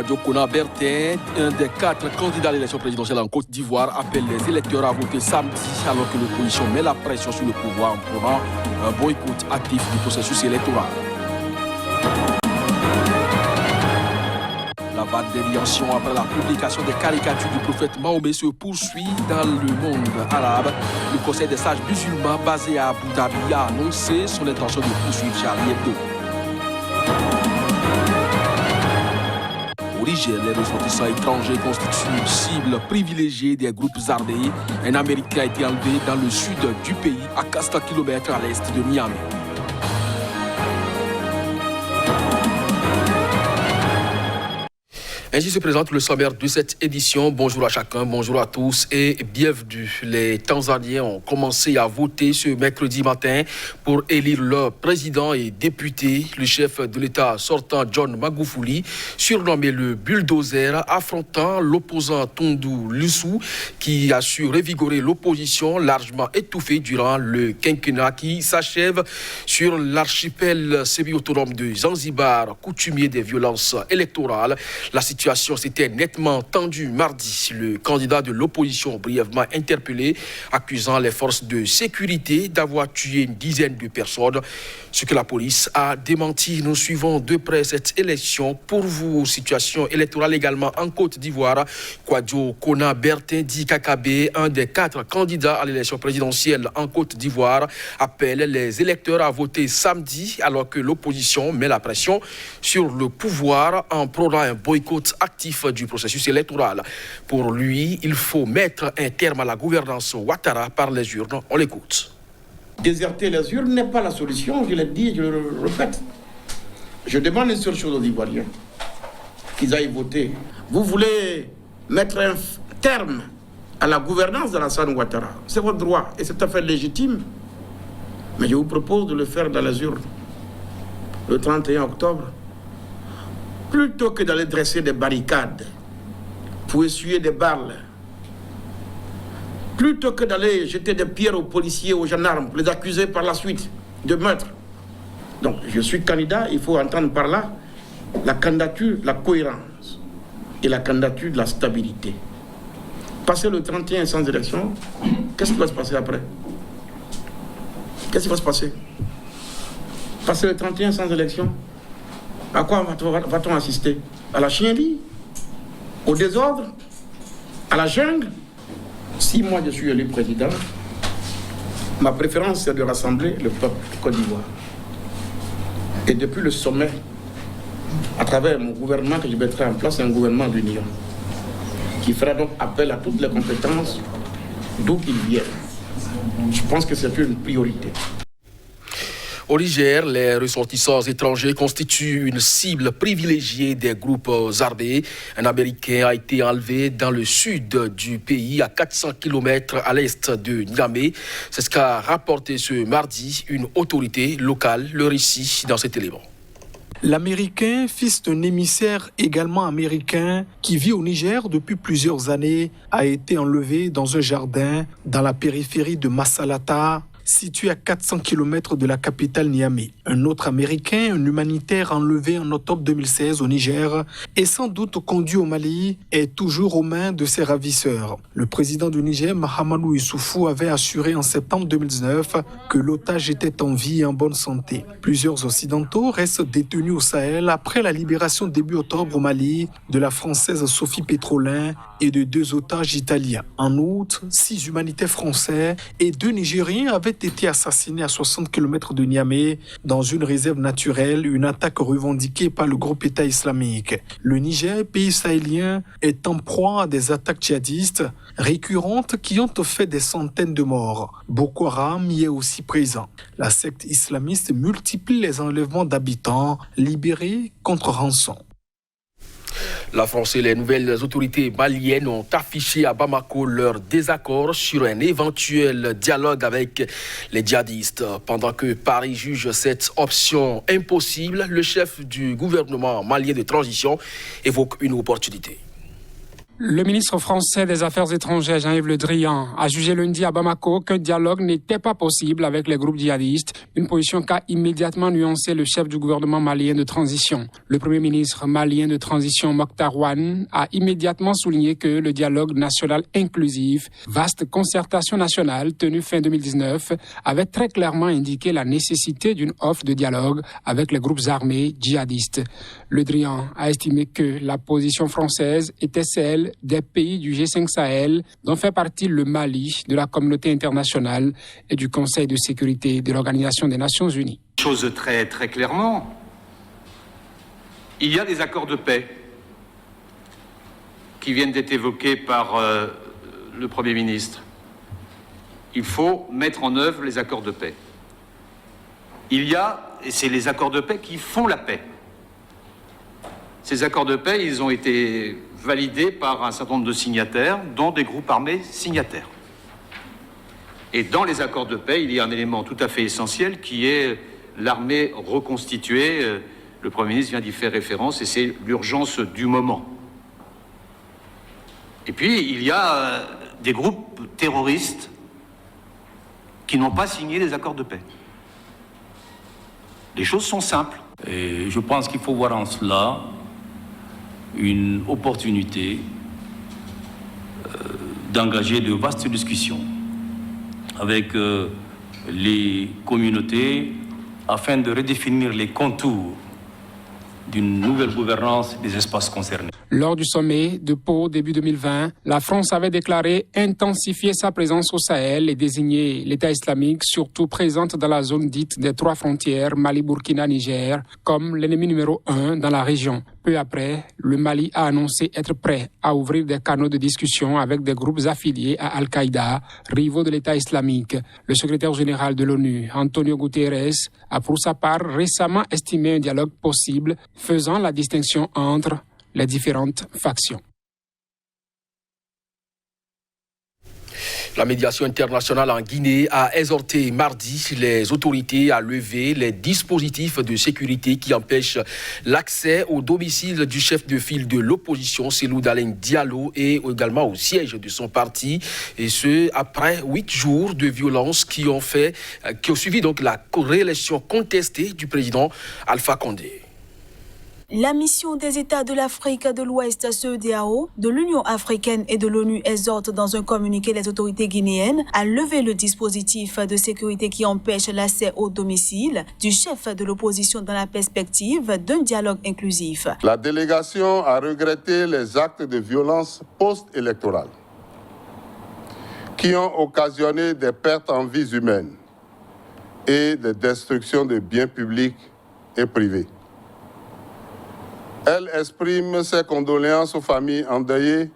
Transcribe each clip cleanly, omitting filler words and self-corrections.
Kwadjo Kona-Bertin, un des 4 candidats à l'élection présidentielle en Côte d'Ivoire, appelle les électeurs à voter samedi alors que l'opposition met la pression sur le pouvoir en prenant un boycott actif du processus électoral. La vague déviation après la publication des caricatures du prophète Mahomet se poursuit dans le monde arabe. Le Conseil des sages musulmans basé à Abu Dhabi a annoncé son intention de poursuivre Charlie Hebdo. Au Niger, les ressortissants étrangers constituent une cible privilégiée des groupes armés. Un Américain a été enlevé dans le sud du pays, à 400 km à l'est de Niamey. Ainsi se présente le sommaire de cette édition. Bonjour à chacun, bonjour à tous et bienvenue. Les Tanzaniens ont commencé à voter ce mercredi matin pour élire leur président et député. Le chef de l'État sortant, John Magufuli, surnommé le bulldozer, affrontant l'opposant Tundu Lissu, qui a su revigorer l'opposition largement étouffée durant le quinquennat qui s'achève sur l'archipel semi-autonome de Zanzibar, coutumier des violences électorales. La situation s'était nettement tendue mardi. Le candidat de l'opposition brièvement interpellé, accusant les forces de sécurité d'avoir tué une dizaine de personnes, ce que la police a démenti. Nous suivons de près cette élection. Pour vous, situation électorale également en Côte d'Ivoire. Kwadjo Kona-Bertin dit KKB, un des 4 candidats à l'élection présidentielle en Côte d'Ivoire, appelle les électeurs à voter samedi alors que l'opposition met la pression sur le pouvoir en prônant un boycott actif du processus électoral. Pour lui, il faut mettre un terme à la gouvernance Ouattara par les urnes. On l'écoute. Déserter les urnes n'est pas la solution, je l'ai dit et je le répète. Je demande une seule chose aux Ivoiriens, qu'ils aillent voter. Vous voulez mettre un terme à la gouvernance de Alassane Ouattara. C'est votre droit et c'est tout à fait légitime. Mais je vous propose de le faire dans les urnes le 31 octobre. Plutôt que d'aller dresser des barricades pour essuyer des balles, plutôt que d'aller jeter des pierres aux policiers, aux gendarmes, pour les accuser par la suite de meurtre. Donc, je suis candidat, il faut entendre par là la candidature, la cohérence et la candidature de la stabilité. Passer le 31 sans élection, qu'est-ce qui va se passer après? Qu'est-ce qui va se passer? Passer le 31 sans élection, à quoi va-t-on assister? À la chienlit? Au désordre? À la jungle? Si moi je suis élu président, ma préférence c'est de rassembler le peuple de Côte d'Ivoire. Et depuis le sommet, à travers mon gouvernement que je mettrai en place, un gouvernement d'union, qui fera donc appel à toutes les compétences d'où qu'ils viennent. Je pense que c'est une priorité. Au Niger, les ressortissants étrangers constituent une cible privilégiée des groupes armés. Un Américain a été enlevé dans le sud du pays, à 400 km à l'est de Niamey. C'est ce qu'a rapporté ce mardi une autorité locale. Le récit dans cet élément. L'Américain, fils d'un émissaire également américain qui vit au Niger depuis plusieurs années, a été enlevé dans un jardin dans la périphérie de Massalata, situé à 400 km de la capitale Niamey. Un autre Américain, un humanitaire enlevé en octobre 2016 au Niger et sans doute conduit au Mali, est toujours aux mains de ses ravisseurs. Le président du Niger, Mahamadou Issoufou, avait assuré en septembre 2019 que l'otage était en vie et en bonne santé. Plusieurs Occidentaux restent détenus au Sahel après la libération début octobre au Mali de la Française Sophie Pétrolin et de 2 otages italiens. En août, 6 humanitaires français et 2 Nigériens avaient été assassinés à 60 km de Niamey dans une réserve naturelle, une attaque revendiquée par le groupe État islamique. Le Niger, pays sahélien, est en proie à des attaques djihadistes récurrentes qui ont fait des centaines de morts. Boko Haram y est aussi présent. La secte islamiste multiplie les enlèvements d'habitants libérés contre rançon. La France et les nouvelles autorités maliennes ont affiché à Bamako leur désaccord sur un éventuel dialogue avec les djihadistes. Pendant que Paris juge cette option impossible, le chef du gouvernement malien de transition évoque une opportunité. Le ministre français des Affaires étrangères, Jean-Yves Le Drian, a jugé lundi à Bamako qu'un dialogue n'était pas possible avec les groupes djihadistes, une position qu'a immédiatement nuancé le chef du gouvernement malien de transition. Le premier ministre malien de transition, Mokhtar Ouane, a immédiatement souligné que le dialogue national inclusif, vaste concertation nationale tenue fin 2019, avait très clairement indiqué la nécessité d'une offre de dialogue avec les groupes armés djihadistes. Le Drian a estimé que la position française était celle des pays du G5 Sahel, dont fait partie le Mali, de la communauté internationale et du Conseil de sécurité de l'Organisation des Nations Unies. Chose très clairement, il y a des accords de paix qui viennent d'être évoqués par le Premier ministre. Il faut mettre en œuvre les accords de paix. Il y a, et c'est les accords de paix qui font la paix. Ces accords de paix, ils ont été validés par un certain nombre de signataires, dont des groupes armés signataires. Et dans les accords de paix, il y a un élément tout à fait essentiel qui est l'armée reconstituée. Le Premier ministre vient d'y faire référence et c'est l'urgence du moment. Et puis, il y a des groupes terroristes qui n'ont pas signé les accords de paix. Les choses sont simples. Et je pense qu'il faut voir en cela une opportunité d'engager de vastes discussions avec les communautés afin de redéfinir les contours d'une nouvelle gouvernance des espaces concernés. Lors du sommet de Pau début 2020, la France avait déclaré intensifier sa présence au Sahel et désigner l'État islamique, surtout présente dans la zone dite des trois frontières Mali, Burkina, Niger, comme l'ennemi numéro 1 dans la région. Peu après, le Mali a annoncé être prêt à ouvrir des canaux de discussion avec des groupes affiliés à Al-Qaïda, rivaux de l'État islamique. Le secrétaire général de l'ONU, Antonio Guterres, a pour sa part récemment estimé un dialogue possible, faisant la distinction entre les différentes factions. La médiation internationale en Guinée a exhorté mardi les autorités à lever les dispositifs de sécurité qui empêchent l'accès au domicile du chef de file de l'opposition, Cellou Dalein Diallo, et également au siège de son parti. Et ce, après 8 jours de violence qui ont suivi donc la réélection contestée du président Alpha Condé. La mission des États de l'Afrique de l'Ouest, CEDEAO, de l'Union africaine et de l'ONU exhorte dans un communiqué les autorités guinéennes à lever le dispositif de sécurité qui empêche l'accès au domicile du chef de l'opposition dans la perspective d'un dialogue inclusif. La délégation a regretté les actes de violence post-électorale qui ont occasionné des pertes en vies humaines et des destructions de biens publics et privés. Elle exprime ses condoléances aux familles endeuillées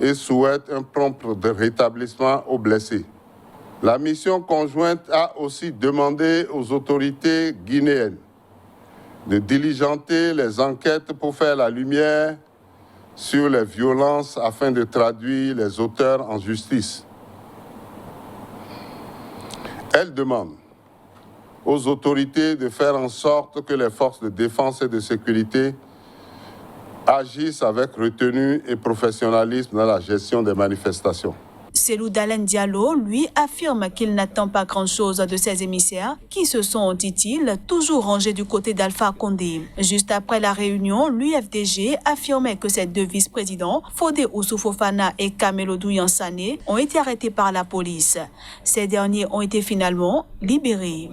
et souhaite un prompt rétablissement aux blessés. La mission conjointe a aussi demandé aux autorités guinéennes de diligenter les enquêtes pour faire la lumière sur les violences afin de traduire les auteurs en justice. Elle demande aux autorités de faire en sorte que les forces de défense et de sécurité agissent avec retenue et professionnalisme dans la gestion des manifestations. Cellou Dalein Diallo, lui, affirme qu'il n'attend pas grand-chose de ses émissaires qui se sont, dit-il, toujours rangés du côté d'Alpha Condé. Juste après la réunion, l'UFDG affirmait que ses deux vice-présidents, Fodé Oussou Fofana et Camelodou Yansane, ont été arrêtés par la police. Ces derniers ont été finalement libérés.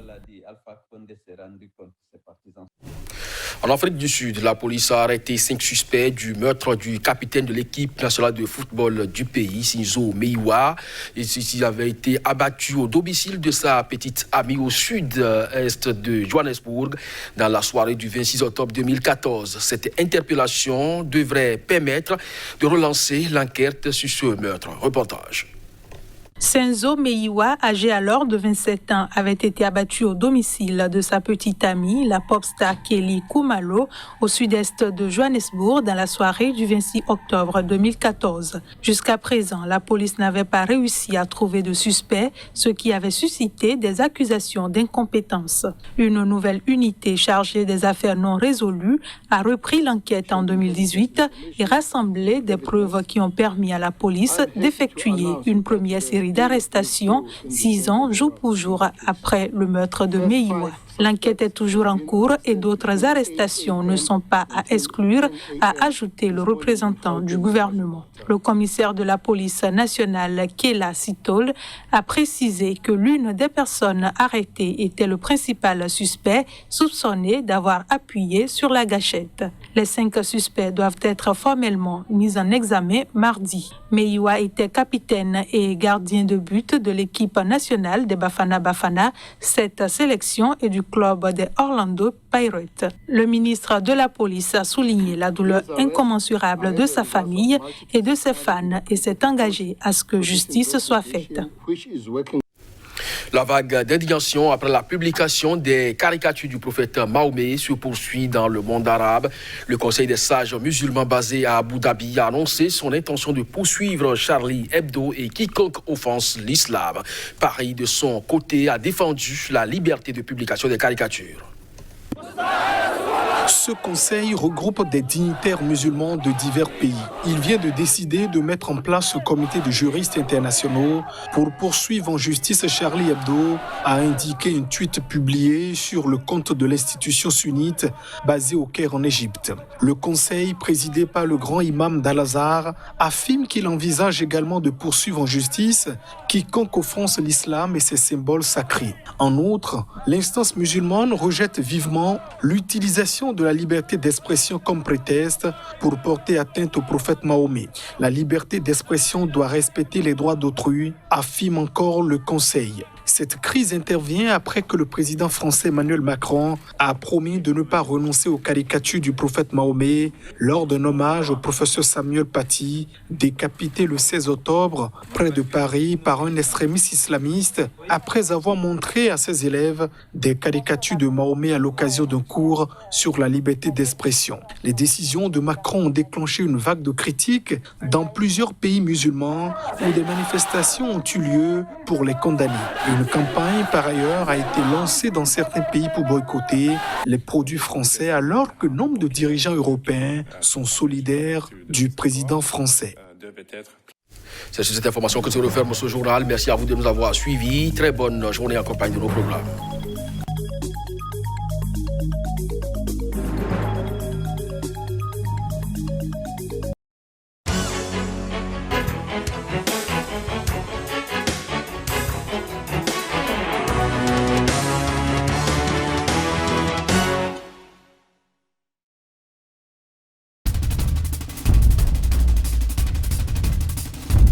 En Afrique du Sud, la police a arrêté 5 suspects du meurtre du capitaine de l'équipe nationale de football du pays, Sinzo Meiwa. Il avait été abattu au domicile de sa petite amie au sud-est de Johannesburg dans la soirée du 26 octobre 2014. Cette interpellation devrait permettre de relancer l'enquête sur ce meurtre. Reportage. Senzo Meyiwa, âgé alors de 27 ans, avait été abattu au domicile de sa petite amie, la popstar Kelly Khumalo, au sud-est de Johannesburg, dans la soirée du 26 octobre 2014. Jusqu'à présent, la police n'avait pas réussi à trouver de suspect, ce qui avait suscité des accusations d'incompétence. Une nouvelle unité chargée des affaires non résolues a repris l'enquête en 2018 et rassemblé des preuves qui ont permis à la police d'effectuer une première série d'arrestations 6 ans jour pour jour après le meurtre de Meyiwa. L'enquête est toujours en cours et d'autres arrestations ne sont pas à exclure, a ajouté le représentant du gouvernement. Le commissaire de la police nationale, Kela Sitole, a précisé que l'une des personnes arrêtées était le principal suspect soupçonné d'avoir appuyé sur la gâchette. Les 5 suspects doivent être formellement mis en examen mardi. Meyiwa était capitaine et gardien de but de l'équipe nationale des Bafana Bafana. Cette sélection est du club des Orlando Pirates. Le ministre de la Police a souligné la douleur incommensurable de sa famille et de ses fans et s'est engagé à ce que justice soit faite. La vague d'indignation après la publication des caricatures du prophète Mahomet se poursuit dans le monde arabe. Le Conseil des sages musulmans basé à Abu Dhabi a annoncé son intention de poursuivre Charlie Hebdo et quiconque offense l'islam. Paris, de son côté, a défendu la liberté de publication des caricatures. Ce conseil regroupe des dignitaires musulmans de divers pays. Il vient de décider de mettre en place ce comité de juristes internationaux pour poursuivre en justice Charlie Hebdo, a indiqué un tweet publié sur le compte de l'institution sunnite basée au Caire en Égypte. Le conseil, présidé par le grand imam d'Al-Azhar, affirme qu'il envisage également de poursuivre en justice quiconque offense l'islam et ses symboles sacrés. En outre, l'instance musulmane rejette vivement l'utilisation de la liberté d'expression comme prétexte pour porter atteinte au prophète Mahomet. La liberté d'expression doit respecter les droits d'autrui, affirme encore le Conseil. Cette crise intervient après que le président français Emmanuel Macron a promis de ne pas renoncer aux caricatures du prophète Mahomet lors d'un hommage au professeur Samuel Paty, décapité le 16 octobre près de Paris par un extrémiste islamiste après avoir montré à ses élèves des caricatures de Mahomet à l'occasion d'un cours sur la liberté d'expression. Les décisions de Macron ont déclenché une vague de critiques dans plusieurs pays musulmans où des manifestations ont eu lieu pour les condamner. Une campagne, par ailleurs, a été lancée dans certains pays pour boycotter les produits français, alors que nombre de dirigeants européens sont solidaires du président français. C'est sur cette information que se referme ce journal. Merci à vous de nous avoir suivis. Très bonne journée en compagnie de nos programmes.